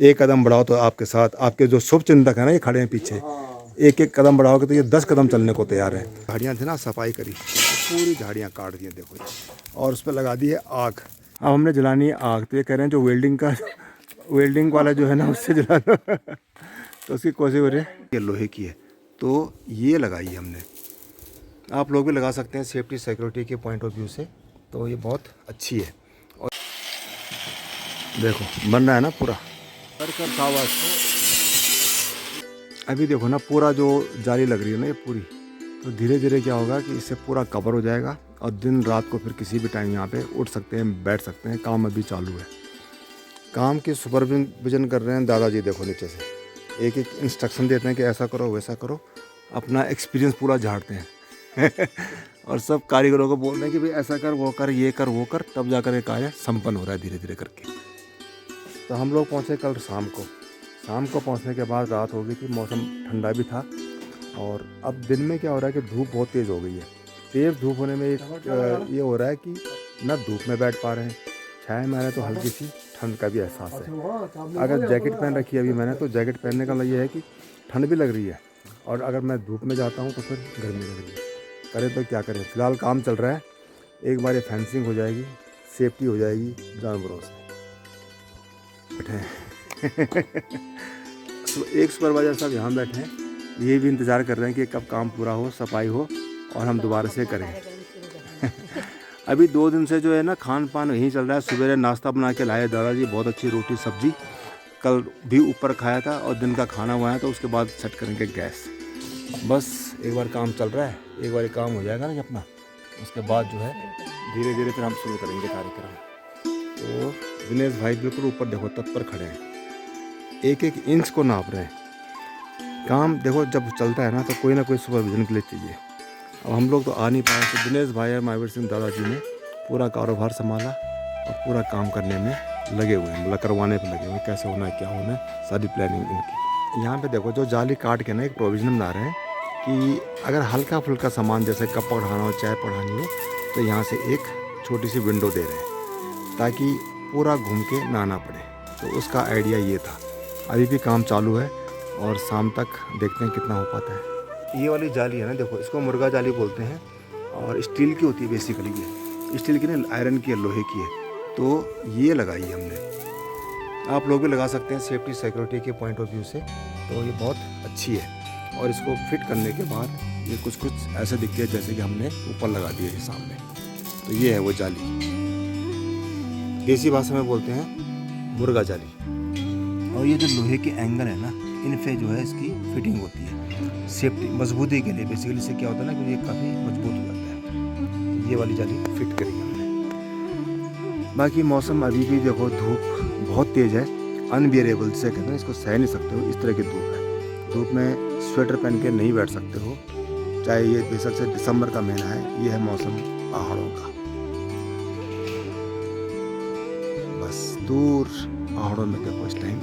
एक कदम बढ़ाओ तो आपके साथ आपके जो शुभ चिंतक है ना, ये खड़े हैं पीछे। एक एक कदम बढ़ाओगे तो ये 10 कदम चलने को तैयार है। झाड़ियाँ थी ना, सफाई करी, पूरी झाड़ियाँ काट दी हैं देखो, और उस पर लगा दी है आग। अब हमने जलानी है आग, तो ये कह रहे हैं जो वेल्डिंग वाला जो है ना, उससे जला दो। तो उसकी कोशिश हो रही है। ये लोहे की है, तो ये लगाई है हमने। आप लोग भी लगा सकते हैं सेफ्टी सिक्योरिटी के पॉइंट ऑफ व्यू से, तो ये बहुत अच्छी है। और देखो बन रहा है ना पूरा कर सावास। अभी देखो ना पूरा जो जाली लग रही है ना ये पूरी, तो धीरे धीरे क्या होगा कि इससे पूरा कवर हो जाएगा और दिन रात को फिर किसी भी टाइम यहाँ पे उठ सकते हैं, बैठ सकते हैं। काम अभी चालू है, काम की सुपरविजन कर रहे हैं दादाजी। देखो नीचे से एक एक इंस्ट्रक्शन देते हैं कि ऐसा करो वैसा करो, अपना एक्सपीरियंस पूरा झाड़ते हैं। और सब कारीगरों को बोल रहे हैं कि भाई ऐसा कर वो कर, ये कर वो कर, तब जाकर ये कार्य संपन्न हो रहा है धीरे धीरे करके। तो हम लोग पहुँचे कल शाम को पहुँचने के बाद रात हो गई थी, मौसम ठंडा भी था। और अब दिन में क्या हो रहा है कि धूप बहुत तेज़ हो गई है। तेज़ धूप होने में ये हो रहा है कि ना धूप में बैठ पा रहे हैं, छाया में आ रहे हैं, तो हल्की सी ठंड का भी एहसास है। अगर जैकेट पहन रखी है अभी मैंने, तो जैकेट पहनने का मतलब ये है कि ठंड भी लग रही है, और अगर मैं धूप में जाता हूँ तो फिर गर्मी लग रही है। करें तो क्या करें, फ़िलहाल काम चल रहा है। एक बार ये फेंसिंग हो जाएगी, सेफ्टी हो जाएगी जानवरों से। बैठे एक सुपरवाइजर साहब यहाँ बैठे हैं, ये भी इंतज़ार कर रहे हैं कि कब काम पूरा हो, सफाई हो और हम दोबारा से करें। अभी 2 दिन से जो है ना खान पान यहीं चल रहा है। सुबह नाश्ता बना के लाए दादाजी, बहुत अच्छी रोटी सब्जी, कल भी ऊपर खाया था, और दिन का खाना हुआ है, तो उसके बाद सेट करेंगे गैस। बस एक बार काम चल रहा है, एक बार काम हो जाएगा ना अपना, उसके बाद जो है धीरे धीरे फिर हम शुरू करेंगे कार्यक्रम। तो दिनेश भाई बिल्कुल ऊपर देखो तत्पर खड़े हैं, एक एक इंच को नाप रहे हैं। काम देखो जब चलता है ना तो कोई ना कोई सुपरविजन के लिए चाहिए। अब हम लोग तो आ नहीं पाए, तो दिनेश भाई और महावीर सिंह दादाजी ने पूरा कारोबार संभाला और पूरा काम करने में लगे हुए हैं, मतलब करवाने पर लगे हुए हैं, कैसे होना है क्या होना है, सारी प्लानिंग इनकी। यहाँ पे देखो जो जाली काट के ना एक प्रोविज़न बना रहे हैं कि अगर हल्का फुल्का सामान जैसे कप पढ़ाना हो, चाय पढ़ानी हो, तो यहाँ से एक छोटी सी विंडो दे रहे हैं ताकि पूरा घूम के ना आना पड़े। तो उसका आइडिया ये था। अभी भी काम चालू है और शाम तक देखते हैं कितना हो पाता है। ये वाली जाली है ना, देखो इसको मुर्गा जाली बोलते हैं, और स्टील की होती है बेसिकली। ये स्टील की नहीं, आयरन की है, लोहे की है। तो ये लगाई है हमने, आप लोग भी लगा सकते हैं सेफ्टी सिक्योरिटी के पॉइंट ऑफ व्यू से, तो ये बहुत अच्छी है। और इसको फिट करने के बाद ये कुछ ऐसे दिखती है जैसे कि हमने ऊपर लगा दिया है सामने। तो ये है वो जाली, देसी भाषा में बोलते हैं मुर्गा जाली। और ये जो लोहे के एंगल है ना, इन पे जो है इसकी फिटिंग होती है सेफ्टी मजबूती के लिए। बेसिकली इससे क्या होता है ना कि ये काफ़ी मजबूत हो जाता है। ये वाली जाली फिट करी हमने। बाकी मौसम अभी भी देखो धूप बहुत तेज़ है, अनबियरेबल से कहते हैं, इसको सह नहीं सकते हो, इस तरह की धूप है। धूप में स्वेटर पहन के नहीं बैठ सकते हो, चाहे ये बेशक से दिसंबर का महीना है। ये है मौसम पहाड़ों का। बस दूर पहाड़ों में देखो इस टाइम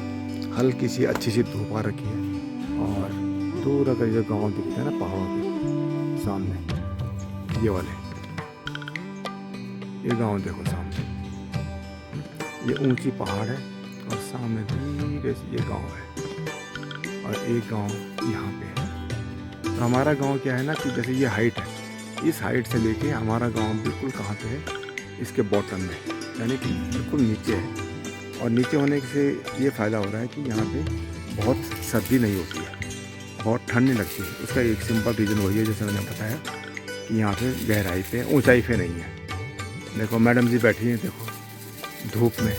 हल्की सी अच्छी सी धूप आ रखी है, और दूर अगर ये गांव दिखते हैं ना पहाड़ों के सामने, ये वाले ये गांव देखो सामने, ये ऊंची पहाड़ है और सामने धीरे से ये गांव है, और एक गांव यहाँ पे है। तो हमारा गांव क्या है ना कि जैसे ये हाइट है, इस हाइट से लेके हमारा गांव बिल्कुल कहाँ पे है, इसके बॉटम में, यानी कि बिल्कुल नीचे है। और नीचे होने से ये फ़ायदा हो रहा है कि यहाँ पे बहुत सर्दी नहीं होती है, बहुत ठंड नहीं लगती है। उसका एक सिंपल रीज़न वही है जैसे मैंने बताया कि यहाँ पे गहराई पे, ऊंचाई पे नहीं है। देखो मैडम जी बैठी हैं देखो धूप में।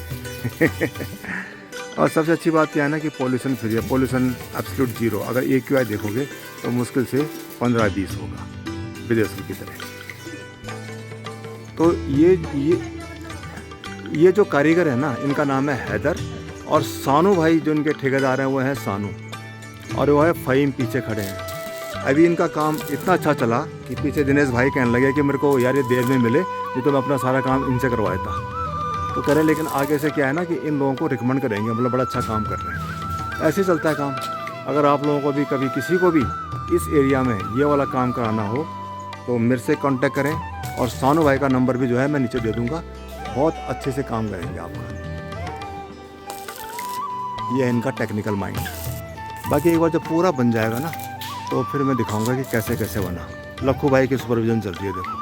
और सबसे अच्छी बात क्या है ना कि पॉल्यूशन फ्री है, पॉल्यूशन एब्सोल्यूट ज़ीरो। अगर AQI देखोगे तो मुश्किल से 15-20 होगा विदेशों की तरह। तो ये जो कारीगर है ना, इनका नाम है हैदर, और सानू भाई जो इनके ठेकेदार हैं वो हैं सानू, और वो है फ़हीम पीछे खड़े हैं। अभी इनका काम इतना अच्छा चला कि पीछे दिनेश भाई कहने लगे कि मेरे को यार ये देर में मिले, नहीं तो मैं अपना सारा काम इनसे करवाया था। तो करें, लेकिन आगे से क्या है ना कि इन लोगों को रिकमेंड करेंगे, मतलब बड़ा अच्छा काम कर रहे हैं। ऐसे ही चलता है काम। अगर आप लोगों को भी कभी किसी को भी इस एरिया में ये वाला काम कराना हो तो मेरे से कांटेक्ट करें, और सानू भाई का नंबर भी जो है मैं नीचे दे दूँगा। बहुत अच्छे से काम करेंगे आपका। ये है इनका टेक्निकल माइंड। बाकी एक बार जब पूरा बन जाएगा ना तो फिर मैं दिखाऊंगा कि कैसे कैसे बना। लखू भाई की सुपरविजन चल रही है देखो।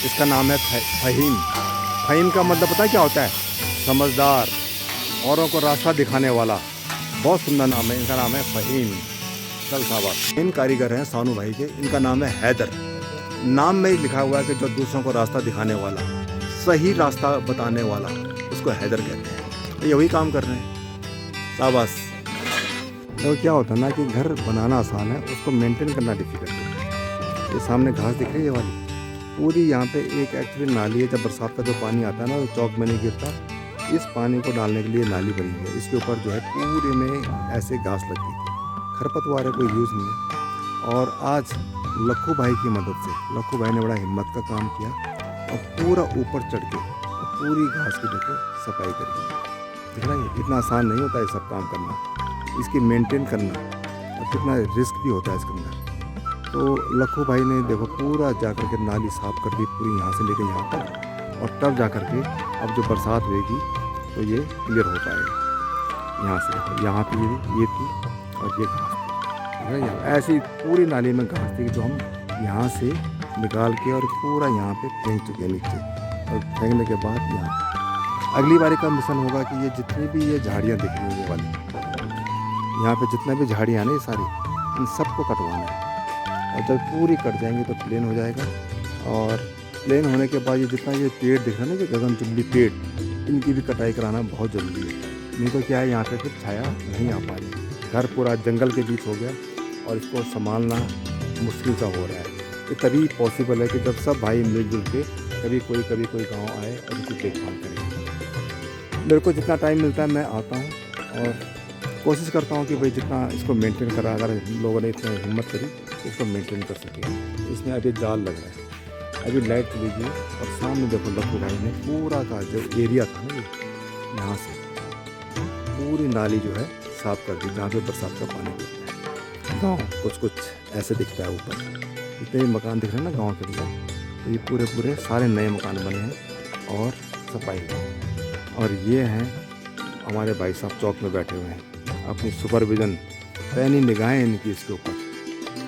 इसका नाम है फ़हीम। फ़हीम का मतलब पता है क्या होता है? समझदार, औरों को रास्ता दिखाने वाला। बहुत सुंदर नाम है, इनका नाम है फ़हीम। चल शाबाश। इन कारीगर हैं सानू भाई के, इनका नाम है हैदर। नाम में ही लिखा हुआ है कि जो दूसरों को रास्ता दिखाने वाला, सही रास्ता बताने वाला, उसको हैदर कहते हैं। तो यही काम कर रहे हैं, शाबाश। तो क्या होता है ना कि घर बनाना आसान है, उसको मेंटेन करना डिफिकल्ट है। ये सामने घास दिख रही है ये वाली, पूरी यहाँ पे एक एक्चुअली नाली है। जब बरसात का जो पानी आता है ना वो चौक में नहीं गिरता, इस पानी को डालने के लिए नाली बनी है। इसके ऊपर जो है पूरे में ऐसे घास लगी है, खरपतवार है, कोई यूज़ नहीं है। और आज लखू भाई की मदद से, लखू भाई ने बड़ा हिम्मत का काम किया और पूरा ऊपर चढ़ के और पूरी घास की देखो सफाई करी। दिख रहा है, इतना आसान नहीं होता है सब काम करना, इसकी मेंटेन करना, और कितना रिस्क भी होता है इसके अंदर। तो लखू भाई ने देखो पूरा जा कर के नाली साफ़ कर दी पूरी, यहाँ से लेकर यहाँ तक। और तब जा कर के अब जो बरसात होएगी तो ये क्लियर हो पाएगा। यहाँ से देखो, यहाँ पे ये थी और ये घास थी, ऐसी पूरी नाली में घास थी जो हम यहाँ से निकाल के और पूरा यहाँ पे फेंक चुके हैं नीचे। और फेंकने के बाद यहाँ अगली बारी का मिशन होगा कि ये जितनी भी ये झाड़ियाँ दिख रही हैं ये वाली, यहाँ पे जितने भी झाड़ियाँ हैं ना ये सारी, इन सबको कटवाना है। और जब पूरी कट जाएंगी तो प्लेन हो जाएगा। और प्लेन होने के बाद ये जितना ये पेड़ दिख रहा है ना, ये गगनचुंबी पेड़, इनकी भी कटाई कराना बहुत ज़रूरी है। नहीं तो क्या है, यहाँ पे फिर छाया नहीं आ पा रही। घर पूरा जंगल के बीच हो गया और इसको संभालना मुश्किल सा हो रहा है। ये तभी पॉसिबल है कि जब सब भाई मिलजुल के कभी कोई गाँव आए और इसकी देखभाल करें। मेरे को जितना टाइम मिलता है मैं आता हूँ और कोशिश करता हूँ कि भाई जितना इसको मेंटेन करा, अगर लोगों ने इतनी हिम्मत करी तो इसको मेंटेन कर सके। इसमें अभी जाल लग रहा है, अभी लाइट चली गई और सामने देखो लखू भाई ने पूरा का जो एरिया था ना, यहाँ से पूरी नाली जो है साफ़ कर दी, जहाँ पे बरसात का पानी गिरता है। गाँव कुछ ऐसे दिखता है ऊपर, इतने ही मकान दिख रहे हैं ना गाँव के अंदर। तो ये पूरे सारे नए मकान बने हैं और सफाई हुई। और ये हैं हमारे भाई साहब चौक में बैठे हुए हैं, अपनी सुपरविज़न, पैनी निगाहें इनकी इसके ऊपर,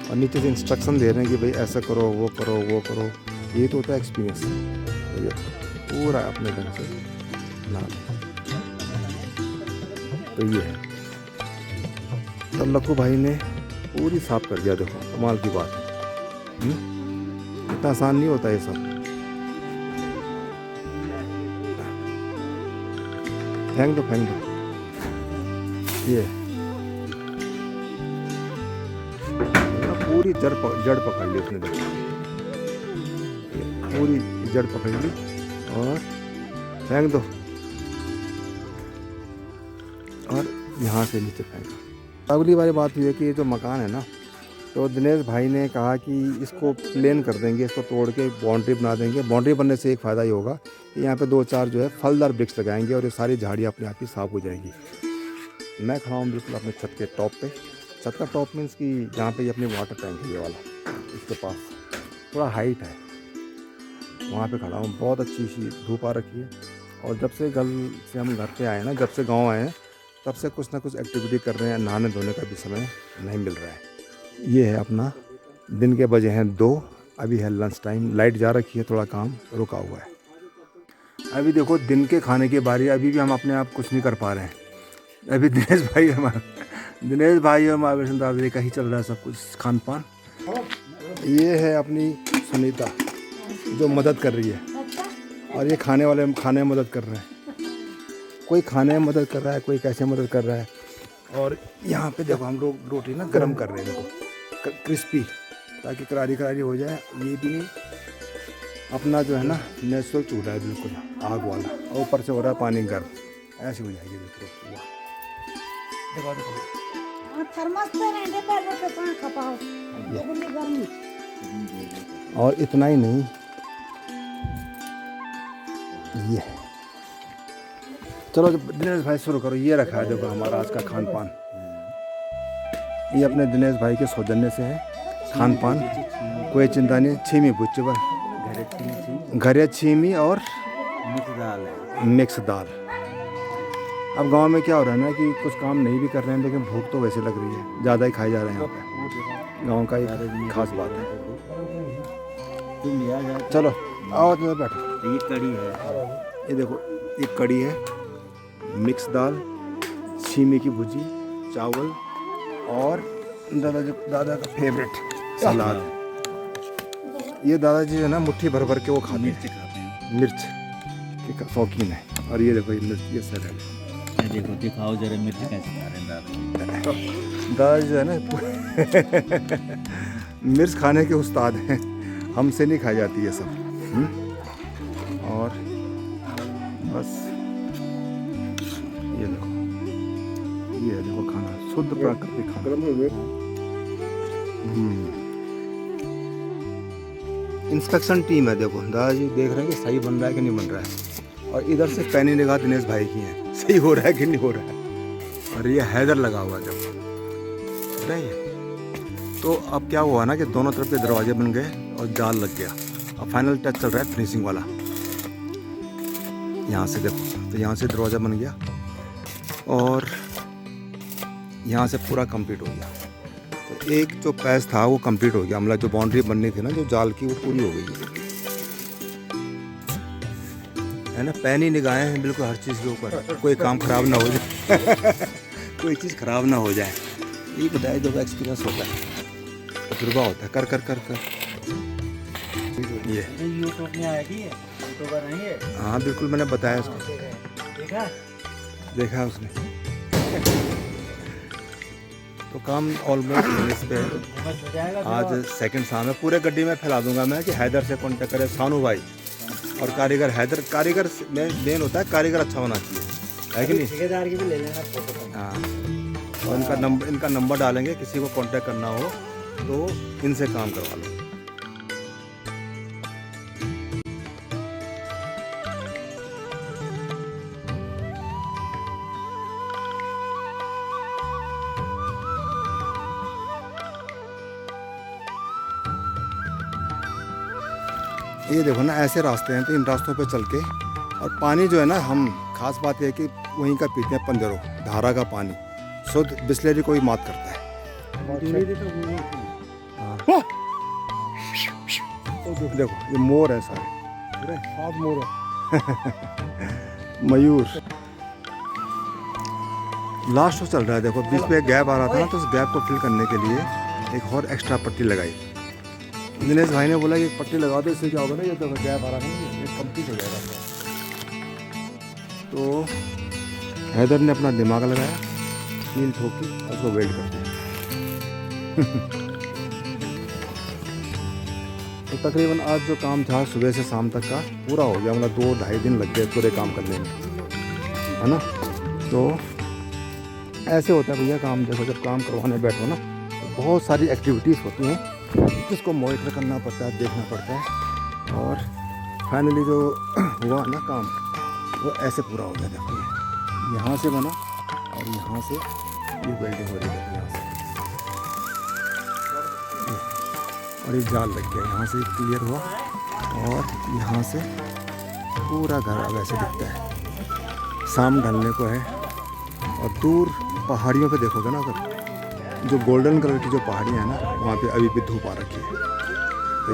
और नीचे से इंस्ट्रक्शन दे रहे हैं कि भाई ऐसा करो, वो करो, वो करो। ये तो होता है एक्सपीरियंस। तो ये पूरा अपने ढंग से बना लें। तो ये है, तो लखू भाई ने पूरी साफ कर दिया। देखो कमाल की बात है, इतना आसान नहीं होता ये सब। फेंक दो ये पूरी जड़ पकड़ ली उसने। देखो पूरी जड़ पकड़ ली और फेंक दो, और यहाँ से नीचे फेंका। अगली वाली बात ये है कि ये जो मकान है ना, तो दिनेश भाई ने कहा कि इसको प्लेन कर देंगे, इसको तोड़ के बाउंड्री बना देंगे। बाउंड्री बनने से एक फ़ायदा ये होगा कि यहाँ पे 2-4 जो है फलदार वृक्ष लगाएंगे और ये सारी झाड़ियाँ अपने आप ही साफ़ हो जाएंगी। मैं खड़ा हूँ बिल्कुल अपने छत के टॉप पे। छत का टॉप मीन्स कि जहाँ पे ये अपनी वाटर टैंक है ये वाला, इसके पास थोड़ा हाइट है, वहाँ पे खड़ा हूँ। बहुत अच्छी सी धूप आ रखी है। और जब से हम घर पे आए ना, जब से गांव आए हैं, तब से कुछ ना कुछ एक्टिविटी कर रहे हैं। नहाने धोने का भी समय नहीं मिल रहा है। ये है अपना, दिन के बजे हैं 2, अभी है लंच टाइम। लाइट जा रखी है, थोड़ा काम रुका हुआ है। अभी देखो दिन के खाने की बारी, अभी भी हम अपने आप कुछ नहीं कर पा रहे हैं। अभी दिनेश भाई और महावीर दादाजी का ही चल रहा है सब कुछ खान पान। ये है अपनी सुनीता जो मदद कर रही है, और ये खाने में मदद कर रहे हैं। कोई खाने में मदद कर रहा है, कोई कैसे मदद कर रहा है। और यहाँ पे देखो हम लोग रोटी ना गर्म कर रहे हैं, देखो क्रिस्पी, ताकि करारी हो जाए। ये भी अपना जो है ना नेचुरल चूल्हा है, बिल्कुल आग वाला, और ऊपर से हो रहा है पानी गर्म, ऐसी हो जाएगी बिल्कुल। और इतना ही नहीं, ये चलो दिनेश भाई शुरू करो। ये रखा है देखो हमारा आज का खान पान। ये अपने दिनेश भाई के सौजन्य से है खान पान, कोई चिंता नहीं। छीमी बुच्चे घरे छीमी और मिक्स दाल अब गांव में क्या हो रहा है ना कि कुछ काम नहीं भी कर रहे हैं लेकिन भूख तो वैसे लग रही है, ज़्यादा ही खाए जा रहे हैं यहाँ पे। गांव का एक खास बात है। चलो आओ तो बैठो। ये कड़ी है, ये देखो एक कड़ी है, मिक्स दाल, छीमी की भुजी, चावल और दादा का फेवरेट सलाद। ये दादाजी है ना मुट्ठी भर भर के वो खाते हैं, मिर्च के शौकीन है। और ये देखो ये मिर्च, ये सैलेड है। देखो दिखाओ जरा मिर्च कैसे खा रहे हैं दादाजी जो है ना मिर्च खाने के उस्ताद हैं, हमसे नहीं खाई जाती ये सब। और बस ये देखो खाना शुद्ध प्राकृतिक खाना। इंस्पेक्शन टीम है, देखो दादाजी देख रहे हैं कि सही बन रहा है कि नहीं बन रहा है। और इधर से पैनी निगाह दिनेश भाई की है, सही हो रहा है कि नहीं हो रहा है। और ये हैदर लगा हुआ जब रही है। तो अब क्या हुआ ना कि दोनों तरफ के दरवाजे बन गए और जाल लग गया। अब फाइनल टच चल रहा है फिनिशिंग वाला। यहाँ से देखो, तो यहाँ से दरवाज़ा बन गया और यहाँ से पूरा कंप्लीट हो गया। तो एक जो पैच था वो कंप्लीट हो गया, मतलब जो बाउंड्री बननी थी ना जो जाल की, वो पूरी हो गई है ना। पैनी निगाहें हैं बिल्कुल हर चीज़ के ऊपर, कोई काम खराब ना हो जाए कोई चीज़ खराब ना हो जाए। ये बताया जो एक्सपीरियंस होता है, तजुर्बा होता है, कर कर कर कर। ये यूट्यूब में आएगी, यूट्यूबर नहीं है। हाँ बिल्कुल, मैंने बताया उसको, देखा उसने। तो काम ऑलमोस्ट इस पे है। आज सेकंड शाम है, पूरे गड्डी में फैला दूंगा मैं कि हैदर से कांटेक्ट करे, सानू भाई। और कारीगर हैदर, कारीगर मेन होता है, कारीगर अच्छा होना चाहिए, है कि नहीं। ठेकेदार की भी ले लेना फोटो। हाँ, और इनका नंबर डालेंगे, किसी को कांटेक्ट करना हो तो इनसे काम करवा लो। ये देखो ना ऐसे रास्ते हैं, तो इन रास्तों पे चल के, और पानी जो है ना, हम खास बात है कि वहीं का पीते हैं, पंजरों धारा का पानी, शुद्ध बिस्लेरी कोई मात करता है। हाँ। देखो ये मोर है सारे, सात मोर है मयूर। लास्ट चल रहा है, देखो बीच में एक गैप आ रहा था ना, तो उस गैप को फिल करने के लिए एक और एक्स्ट्रा पट्टी लगाई। दिनेश भाई ने बोला कि एक पट्टी लगा दो, इससे क्या होगा ना, ये तो गैप आ रहा है ना, ये कंप्लीट हो जाएगा। तो हैदर ने अपना दिमाग लगाया, कील ठोकी, उसको वेल्ड कर दिया। तो तकरीबन आज जो काम था सुबह से शाम तक का पूरा हो गया, मतलब 2-2.5 दिन लग गए पूरे काम करने में, है ना। तो ऐसे होता है भैया काम। देखो जब काम करवाने बैठो ना, तो बहुत सारी एक्टिविटीज़ होती हैं जिसको मॉनिटर करना पड़ता है, देखना पड़ता है। और फाइनली जो हुआ ना काम, वो ऐसे पूरा हो गया। देखो यहाँ से बना और यहाँ से ये वेल्डिंग हो रही है, यहाँ से, और ये जाल लग गया, यहाँ से क्लियर हुआ। और यहाँ से पूरा घर अब ऐसे दिखता है, शाम ढलने को है। और दूर पहाड़ियों पे देखोगे ना, अगर जो गोल्डन कलर की जो पहाड़ियाँ हैं ना, वहाँ पे अभी भी धूप आ रखी है। तो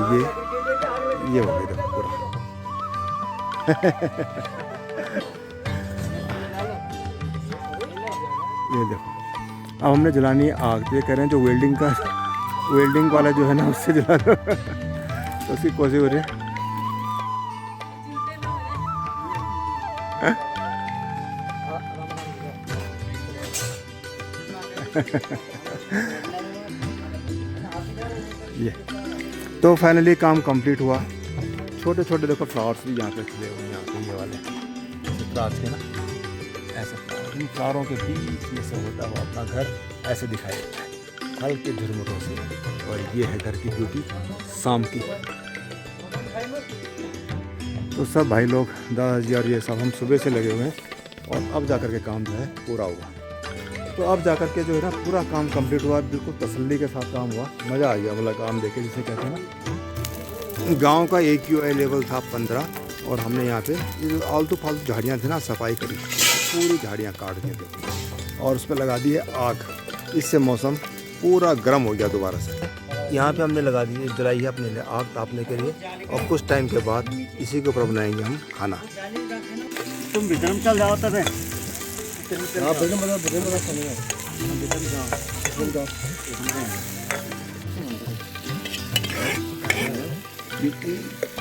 ये हो गई देखो पूरा ये देखो। अब हमने जलानी है आग, तो ये कह रहे हैं जो वेल्डिंग वाला जो है ना, उससे जला दो। तो उसकी कोशिश हो रही है। ये तो फाइनली काम कंप्लीट हुआ। छोटे छोटे देखो फ्लावर्स भी यहाँ पे खिले हुए हैं, यहाँ पे ये वाले फ्लावर्स के ना, ऐसे फ्लावर, इन फ्लावरों के बीच में से होता हुआ अपना घर ऐसे दिखाई देता है हल्के झुरमुटों से। और ये है घर की ब्यूटी शाम की। तो सब भाई लोग, दादाजी और ये सब, हम सुबह से लगे हुए हैं और अब जाकर के काम जो है पूरा हुआ। तो अब जाकर के जो है ना पूरा काम कंप्लीट हुआ, बिल्कुल तसल्ली के साथ काम हुआ। मज़ा आ गया, मतलब काम देखे जिसे कहते हैं ना। गांव का AQI लेवल था 15 और हमने यहाँ पे आलतू फालतू झाड़ियाँ थी ना, सफाई करी। पूरी झाड़ियाँ काट के देखो, और उस पर लगा दी है आग। इससे मौसम पूरा गर्म हो गया दोबारा से। यहाँ पे हमने लगा दी है, जलाई है अपने लिए आग तापने के लिए, और कुछ टाइम के बाद इसी के ऊपर बनाएंगे हम खाना। तुम भीतर में चल जाओ तब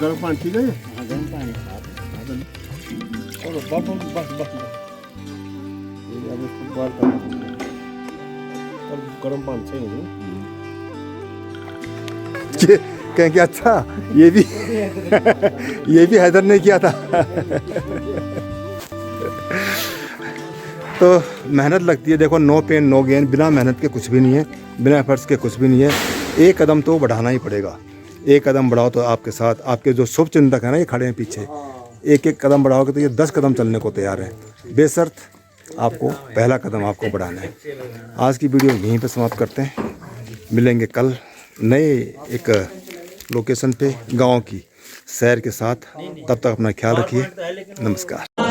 गर्म पानी ठीक है। गर्म पानी और बस गर्म पानी चाहिए। कहेंगे अच्छा ये भी ये भी हैदर ने किया था। तो मेहनत लगती है, देखो नो पेन नो गेन, बिना मेहनत के कुछ भी नहीं है, बिना एफर्ट्स के कुछ भी नहीं है। एक कदम तो बढ़ाना ही पड़ेगा, एक कदम बढ़ाओ तो आपके साथ आपके जो शुभ चिंतक है ना, ये खड़े हैं पीछे, एक एक कदम बढ़ाओगे तो ये 10 कदम चलने को तैयार है। बेशर्त आपको पहला कदम आपको बढ़ाना है। आज की वीडियो यहीं पे समाप्त करते हैं, मिलेंगे कल नए एक लोकेशन पे गांव की सैर के साथ। तब तक अपना ख्याल रखिए, नमस्कार।